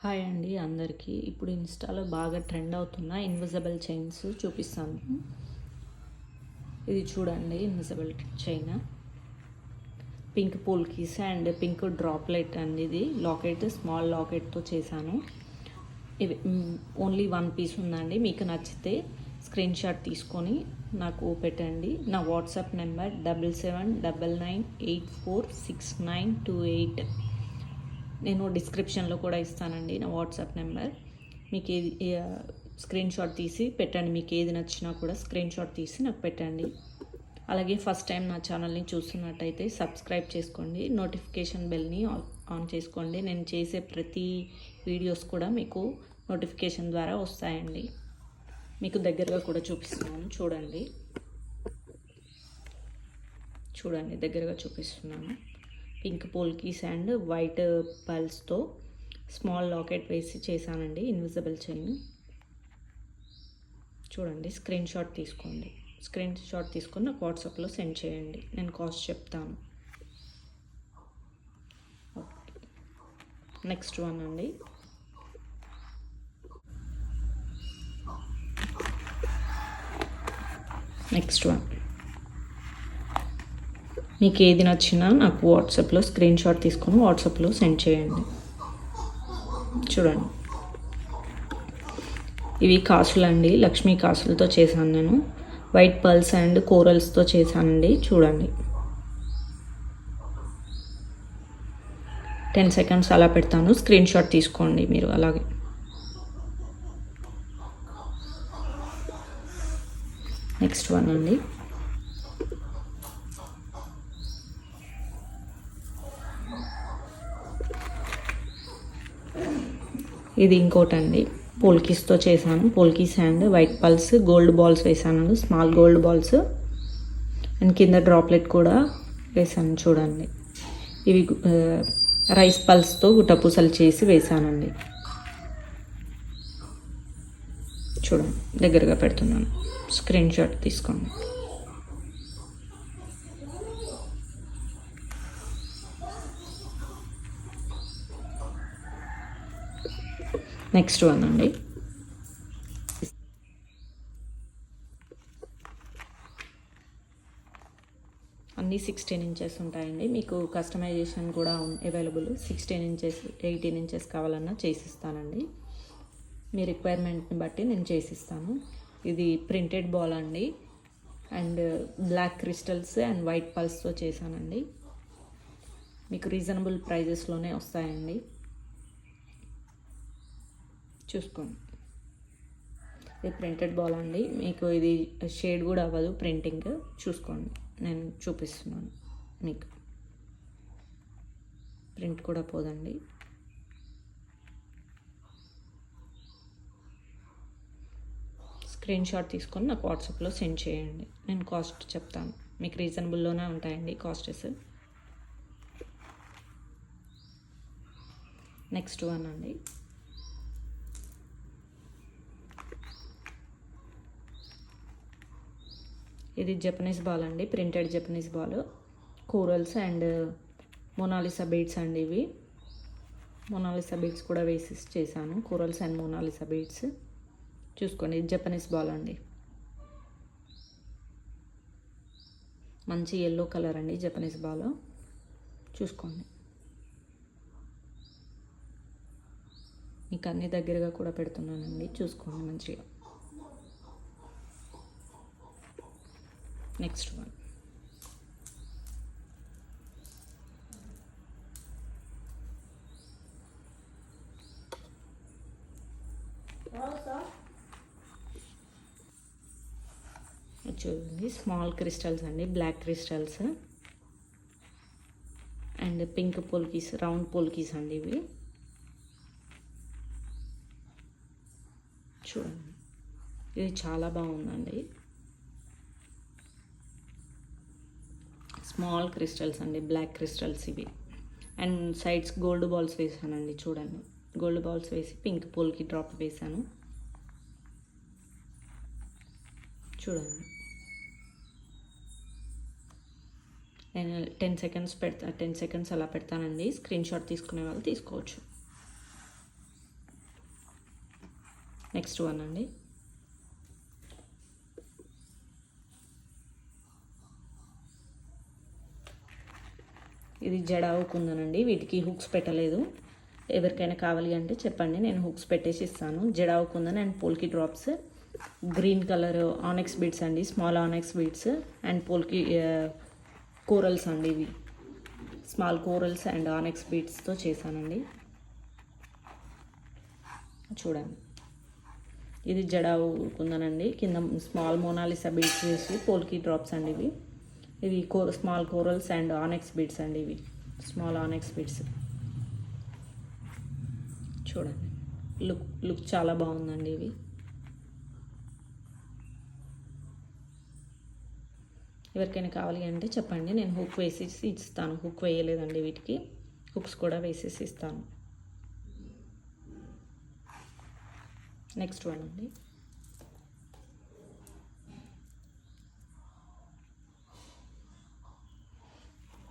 Hi అండి అందరికీ. ఇప్పుడు ఇన్‌స్టాలో బాగా ట్రెండ్ అవుతున్న ఇన్విజిబుల్ చైన్స్ చూపిస్తాను. ఇది చూడండి, invisible chain, pink polkis and pink droplet అండి. ఇది లాకెట్, స్మాల్ లాకెట్తో చేశాను. ఇవి ఓన్లీ 1 పీస్ ఉందండి. మీకు నచ్చితే స్క్రీన్ షాట్ తీసుకొని నాకు పెట్టండి. నా వాట్సాప్ నెంబర్ 7799846928. నేను డిస్క్రిప్షన్లో కూడా ఇస్తానండి నా వాట్సాప్ నెంబర్. మీకు ఏది స్క్రీన్ షాట్ తీసి పెట్టండి. మీకు ఏది నచ్చినా కూడా స్క్రీన్ షాట్ తీసి నాకు పెట్టండి. అలాగే ఫస్ట్ టైం నా ఛానల్ని చూస్తున్నట్టయితే సబ్స్క్రైబ్ చేసుకోండి, నోటిఫికేషన్ బెల్ని ఆన్ చేసుకోండి. నేను చేసే ప్రతి వీడియోస్ కూడా మీకు నోటిఫికేషన్ ద్వారా వస్తాయండి. మీకు దగ్గరగా కూడా చూపిస్తున్నాను, చూడండి దగ్గరగా చూపిస్తున్నాను. పింక్ పోల్కీస్ అండ్ వైట్ పర్ల్స్తో స్మాల్ లాకెట్ వేసి చేశానండి ఇన్విజిబుల్ చైన్. చూడండి, స్క్రీన్ షాట్ తీసుకోండి. స్క్రీన్ షాట్ తీసుకొని నాకు వాట్సాప్లో సెండ్ చేయండి. నేను కాస్ట్ చెప్తాను. నెక్స్ట్ వన్ అండి. నెక్స్ట్ వన్ మీకు ఏది నచ్చినా నాకు వాట్సాప్లో స్క్రీన్ షాట్ తీసుకొని వాట్సాప్లో సెండ్ చేయండి. చూడండి, ఇవి కాసులు అండి, లక్ష్మీ కాసులతో చేశాను నేను. వైట్ పర్ల్స్ అండ్ కోరల్స్తో చేశానండి. చూడండి, 10 సెకండ్స్ అలా పెడతాను. స్క్రీన్ షాట్ తీసుకోండి మీరు. అలాగే నెక్స్ట్ వన్ అండి. ఇది ఇంకోటండి, పోల్కీస్తో చేశాను. Polkis and white pulse, gold balls వేసాను, స్మాల్ గోల్డ్ బాల్స్ అండ్ కింద డ్రాప్లెట్ కూడా వేసాను. చూడండి, ఇవి రైస్ పల్స్తో గుట్టపూసలు చేసి వేసానండి. చూడండి, దగ్గరగా పెడుతున్నాను. స్క్రీన్ షాట్ తీసుకోండి. నెక్స్ట్ వన్ అండి. అన్నీ 16 ఇంచెస్ ఉంటాయండి. మీకు కస్టమైజేషన్ కూడా అవైలబుల్. 16 ఇంచెస్, 18 ఇంచెస్ కావాలన్నా చేసిస్తానండి. మీ రిక్వైర్మెంట్ని బట్టి నేను చేసిస్తాను. ఇది ప్రింటెడ్ బాల్ అండి and black crystals and white పల్స్తో చేశానండి. మీకు రీజనబుల్ ప్రైజెస్లోనే వస్తాయండి. చూసుకోండి, ఇది ప్రింటెడ్ బాల్ అండి. మీకు ఇది షేడ్ కూడా అవ్వదు ప్రింటింగ్. చూసుకోండి, నేను చూపిస్తున్నాను మీకు. ప్రింట్ కూడా పోదండి. స్క్రీన్ షాట్ తీసుకొని నాకు వాట్సాప్లో సెండ్ చేయండి. నేను కాస్ట్ చెప్తాను. మీకు రీజనబుల్లోనే ఉంటాయండి కాస్టెస్. నెక్స్ట్ వన్ అండి. ఇది జపనీస్ బాల్ అండి, printed Japanese ball, corals and Mona Lisa beads అండి. ఇవి మొనాలిసా బీడ్స్ కూడా వేసి చేశాను. Corals and Mona Lisa beads. చూసుకోండి, ఇది జపనీస్ బాల్ అండి. మంచి ఎల్లో కలర్ అండి జపనీస్ బాల్. చూసుకోండి, మీకు అన్ని దగ్గరగా కూడా పెడుతున్నానండి. చూసుకోండి మంచిగా. Next one. చూడండి, స్మాల్ క్రిస్టల్స్ అండి, black crystals and pink polkis, round polkis అండి ఇవి. చూడండి, ఇది చాలా బాగుందండి. స్మాల్ క్రిస్టల్స్ అండి, బ్లాక్ క్రిస్టల్స్ ఇవి. అండ్ సైడ్స్ గోల్డ్ బాల్స్ వేసానండి. చూడండి, గోల్డ్ బాల్స్ వేసి పింక్ పోల్కి డ్రాప్ వేసాను. చూడండి, నేను 10 సెకండ్స్ అలా పెడతానండి. స్క్రీన్ షాట్ తీసుకునే వాళ్ళు తీసుకోవచ్చు. నెక్స్ట్ వన్ అండి. ఇది జడావు కుందనండి. వీటికి హుక్స్ పెట్టలేదు. ఎవరికైనా కావాలి అంటే చెప్పండి, నేను హుక్స్ పెట్టేసి ఇస్తాను. Jadau kundan and polki drops, green colour onyx beads అండి, small onyx beads and polki corals అండి. ఇవి స్మాల్ కోరల్స్ అండ్ ఆనెక్స్ బీడ్స్తో చేశానండి. చూడండి, ఇది జడావు కుందనండి. కింద స్మాల్ మోనాలిసా బీడ్స్ వేసి పోల్కి డ్రాప్స్ అండి. ఇవి స్మాల్ కోరల్స్ అండ్ ఆనెక్స్ బీడ్స్ అండి. ఇవి స్మాల్ ఆనెక్స్ బీడ్స్. చూడండి, లుక్ చాలా బాగుందండి. ఇవి ఎవరికైనా కావాలి అంటే చెప్పండి, నేను హుక్ వేసేసి ఇస్తాను. హుక్ వేయలేదండి, వీటికి హుక్స్ కూడా వేసేసి ఇస్తాను. నెక్స్ట్ వన్ అండి.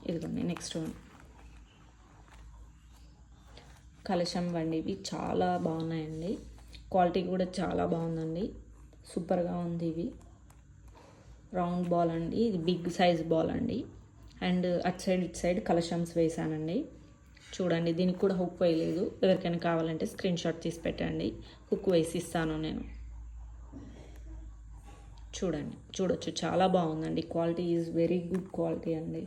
ఇదిగోండి నెక్స్ట్ వన్. కలశం వండి. ఇవి చాలా బాగున్నాయండి. క్వాలిటీ కూడా చాలా బాగుందండి. సూపర్గా ఉంది. ఇవి రౌండ్ బాల్ అండి. ఇది బిగ్ సైజ్ బాల్ అండి. అండ్ అటు సైడ్ ఇటు సైడ్ కలశమ్స్ వేసానండి. చూడండి, దీనికి కూడా హుక్ వేయలేదు. ఎవరికైనా కావాలంటే స్క్రీన్ షాట్ తీసి పెట్టండి, హుక్ వేసి ఇస్తాను నేను. చూడొచ్చు, చాలా బాగుందండి. Quality is very good quality అండి.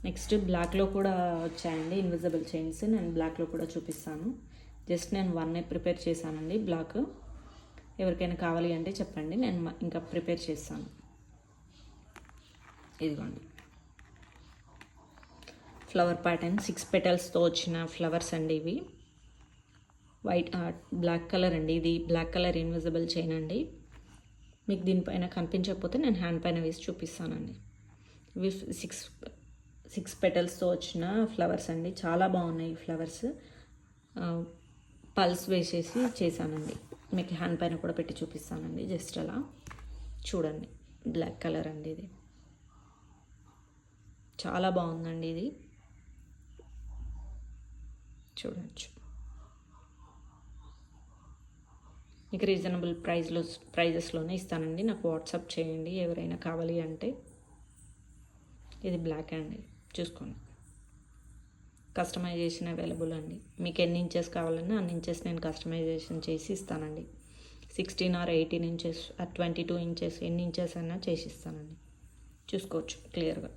నెక్స్ట్ బ్లాక్లో కూడా వచ్చాయండి ఇన్విజిబుల్ చైన్స్. నేను బ్లాక్లో కూడా చూపిస్తాను. జస్ట్ నేను వన్నే ప్రిపేర్ చేశానండి బ్లాక్. ఎవరికైనా కావాలి అంటే చెప్పండి, నేను ఇంకా ప్రిపేర్ చేస్తాను. ఇదిగోండి, ఫ్లవర్ ప్యాటర్న్ 6 పెటల్స్తో వచ్చిన ఫ్లవర్స్ అండి. ఇవి వైట్ బ్లాక్ కలర్ అండి. ఇది బ్లాక్ కలర్ ఇన్విజిబుల్ చైన్ అండి. మీకు దీనిపైన కనిపించకపోతే నేను హ్యాండ్ పైన వేసి చూపిస్తానండి. ఇవి సిక్స్ పెటల్స్తో వచ్చిన ఫ్లవర్స్ అండి. చాలా బాగున్నాయి ఈ ఫ్లవర్స్. పల్స్ వేసేసి చేశానండి. మీకు హ్యాండ్ పైన కూడా పెట్టి చూపిస్తానండి. జస్ట్ అలా చూడండి. బ్లాక్ కలర్ అండి. ఇది చాలా బాగుందండి. ఇది చూడవచ్చు. మీకు రీజనబుల్ ప్రైజెస్లోనే ఇస్తానండి. నాకు వాట్సాప్ చేయండి ఎవరైనా కావాలి అంటే. ఇది బ్లాక్ అండి, చూసుకోండి. కస్టమైజేషన్ అవైలబుల్ అండి. మీకు ఎన్ని ఇంచెస్ కావాలన్నా అన్ని ఇంచెస్ నేను కస్టమైజేషన్ చేసి ఇస్తానండి. 16 or 18 ఇంచెస్ 22 ఇంచెస్ ఎన్ని ఇంచెస్ అయినా చేసి ఇస్తానండి. చూసుకోవచ్చు క్లియర్గా.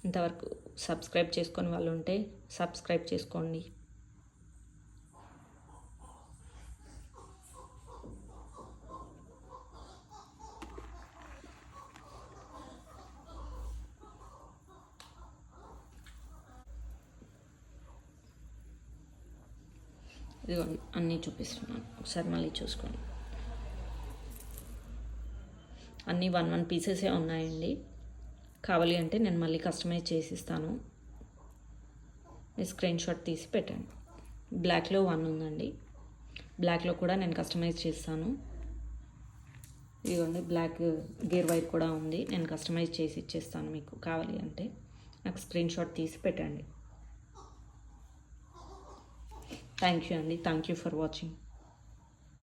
ఇంతవరకు సబ్స్క్రైబ్ చేసుకొని వాళ్ళు ఉంటే సబ్స్క్రైబ్ చేసుకోండి. ఇదిగో అన్నీ చూపిస్తున్నాను, ఒకసారి మళ్ళీ చూసుకోండి. అన్నీ 1 పీసెసే ఉన్నాయండి. కావాలి అంటే నేను మళ్ళీ కస్టమైజ్ చేసి ఇస్తాను. మీ స్క్రీన్ షాట్ తీసి పెట్టండి. బ్లాక్లో 1 ఉందండి. బ్లాక్లో కూడా నేను కస్టమైజ్ చేస్తాను. ఇదిగోండి, బ్లాక్ గేర్ వైర్ కూడా ఉంది. నేను కస్టమైజ్ చేసి ఇచ్చేస్తాను. మీకు కావాలి అంటే నాకు స్క్రీన్ షాట్ తీసి పెట్టండి. థ్యాంక్ యూ అండి. Thank you for watching.